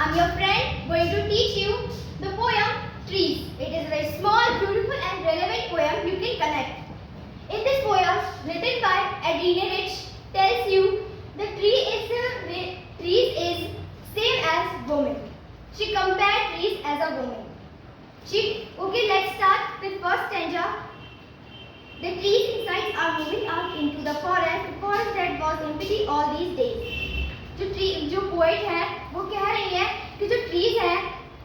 I'm your friend going to teach you the poem Trees. It is a very small, beautiful and relevant poem you can connect. In this poem, written by Adrienne Rich, tells you the trees is same as woman. She compared trees as a woman. Okay, let's start with first stanza. The trees inside are moving out into the forest that was empty all these days. जो poet है वो कह रही है कि जो trees हैं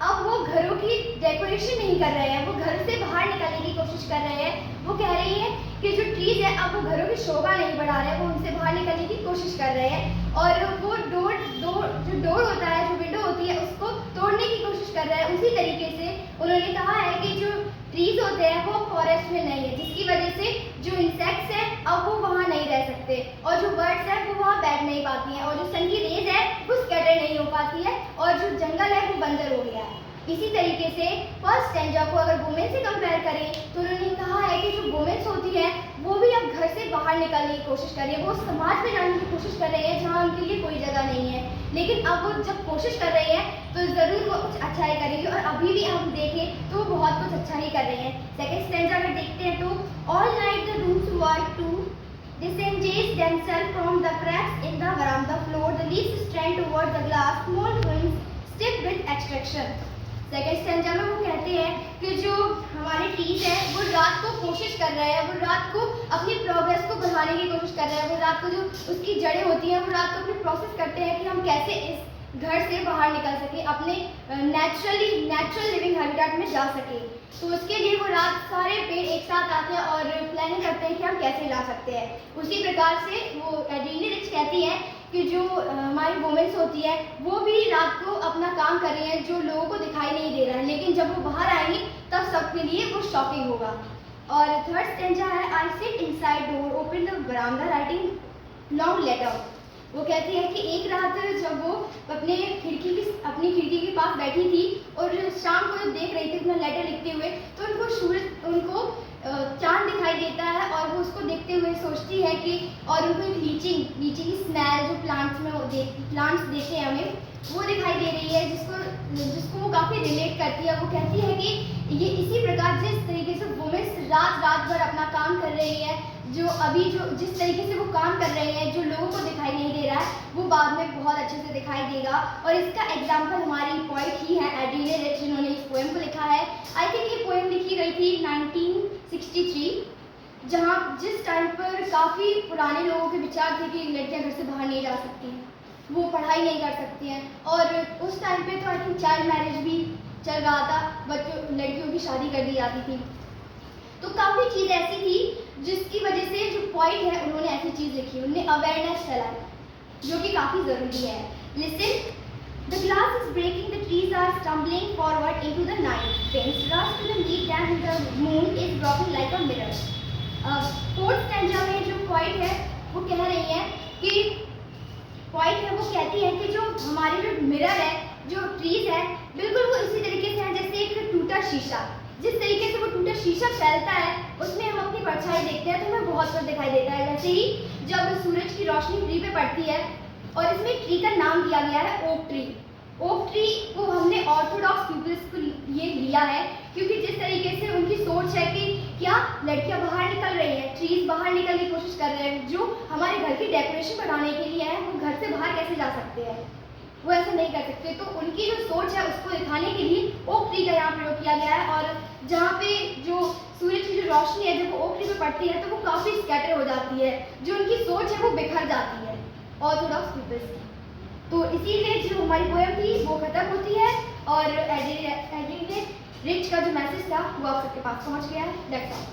अब वो घरों की डेकोरेशन नहीं कर रहे हैं, वो घर से बाहर निकलने की कोशिश कर रहे हैं। वो कह रही है कि जो ट्रीज है अब वो घरों की शोभा नहीं बढ़ा रहे हैं, वो उनसे बाहर निकलने की कोशिश कर रहे हैं और वो जो डोर होता है, जो विंडो होती है, उसको तोड़ने की कोशिश कर रहे हैं। उसी तरीके से उन्होंने कहा है कि जो ट्रीज होते हैं वो फॉरेस्ट में नहीं है, जिसकी वजह से जो इंसेक्ट्स हैं अब वो वहाँ नहीं रह सकते और जो बर्ड्स हैं वो वहाँ बैठ नहीं पाती हैं और जो सन की रेज है वो स्कैटर नहीं हो पाती है और जो जंगल है वो बंजर हो गया है। इसी तरीके से फर्स्ट स्टैंजा को अगर वुमेन से कंपेयर करें तो उन्होंने कहा है कि जो वुमेन्स होती हैं वो भी अब घर से बाहर निकलने की कोशिश कर रही है, वो समाज में जाने की कोशिश कर रही है जहाँ उनके लिए कोई जगह नहीं है। लेकिन अब वो जब कोशिश कर रही है तो ज़रूर वो कुछ अच्छा ही करेगी और अभी भी हम देखें तो वो बहुत कुछ अच्छा ही कर रही है। सेकेंड स्टैंजा अगर देखते हैं तो all night the rooms were to disengage themselves from the cracks in the veranda floor, the leaves strand toward the glass, small ruins stiff with extraction. Second stanza में वो कहते हैं कि जो हमारे ट्रीज है वो रात को कोशिश कर रहे हैं, वो रात को अपनी प्रोग्रेस को बढ़ाने की कोशिश कर रहे हैं, वो रात को जो उसकी जड़ें होती हैं वो रात को अपनी प्रोसेस करते हैं कि हम कैसे इस घर से बाहर निकल सके, अपने नेचुरल लिविंग हैबिटेट में जा सके। तो उसके लिए वो रात सारे पेड़ एक साथ आते हैं और प्लानिंग करते हैं कि हम कैसे ला सकते हैं। उसी प्रकार से वो एड्रीने रिच कहती है कि जो हमारी वुमेन्स होती है वो भी रात को अपना काम कर रही हैं जो लोगों को दिखाई नहीं दे रहा है, लेकिन जब वो बाहर आएंगी तब सबके लिए वो शॉकिंग होगा। और थर्ड स्टेंजा है I sit inside door open the बरामदा राइटिंग लॉन्ग लेटर। वो कहती है कि एक रात जब वो अपनी खिड़की के पास बैठी थी और शाम को जब देख रही थी अपना लेटर लिखते हुए तो उनको चांद दिखाई देता है और वो उसको देखते हुए सोचती है कि और उनको एक लीची की स्मेल जो प्लांट्स देते हैं हमें वो दिखाई दे रही है जिसको वो काफ़ी रिलेट करती है। वो कहती है कि ये इसी प्रकार जिस तरीके से वुमेन्स रात भर अपना काम कर रही है, जिस तरीके से वो काम कर रहे हैं जो लोगों को दिखाई नहीं दे रहा है वो बाद में बहुत अच्छे से दिखाई देगा। और इसका एग्जाम्पल हमारी पोएट ही है एड्रीने रिच जिन्होंने इस पोएम को लिखा है। आई थिंक ये पोएम लिखी गई थी 1963 जिस टाइम पर काफ़ी पुराने लोगों के विचार थे कि लड़कियां घर से बाहर नहीं जा सकती, वो पढ़ाई नहीं कर सकती हैं और उस टाइम पे तो आई थिंक चाइल्ड मैरिज भी चल रहा था, लड़कियों की शादी कर दी जाती थी। तो काफ़ी चीज़ ऐसी थी जिसकी वजह से जो पॉइंट है उन्होंने ऐसी चीज़ लिखी, उन्होंने अवेयरनेस फैलाई जो कि काफ़ी ज़रूरी है। Listen the glass is breaking the trees are stumbling forward into the night winds rush to the meet them the moon is dropping like a mirror। Fourth stanza में जो पॉइंट है वो कह रही है कि वो कहती है कि जो हमारे जो मिरर है, जो ट्रीज है, बिल्कुल वो इसी तरीके से है जैसे एक टूटा शीशा। जिस तरीके से वो टूटा शीशा फैलता है उसमें हम अपनी परछाई देखते हैं तो हमें बहुत कुछ दिखाई देता है। वैसे ही जब सूरज की रोशनी ट्री पे पड़ती है और इसमें ट्री का नाम दिया गया है ओक ट्री। ओक ट्री को हमने ऑर्थोडॉक्स पीपल्स को ये लिया है क्योंकि जिस तरीके से उनकी सोच है कि क्या लड़कियां बाहर निकल रही हैं, ट्रीज बाहर निकलने की कोशिश कर रहे हैं, जो हमारे घर की डेकोरेशन बढ़ाने के लिए है, वो घर से बाहर कैसे जा सकते हैं, वो ऐसा नहीं कर सकते। तो उनकी जो सोच है उसको दिखाने के लिए ओक ट्री का यहाँ प्रयोग किया गया है और जहाँ पे जो सूरज की जो रोशनी है जब वो ओक ट्री पे पड़ती है तो वो काफ़ी स्कैटर हो जाती है, जो उनकी सोच है वो बिखर जाती है ऑर्थोडॉक्स पीपल्स की। तो इसीलिए जो हमारी पोएम थी वो खत्म होती है और एड्रीने रिच का जो मैसेज था वो आप सबके पास पहुँच गया है। That's all.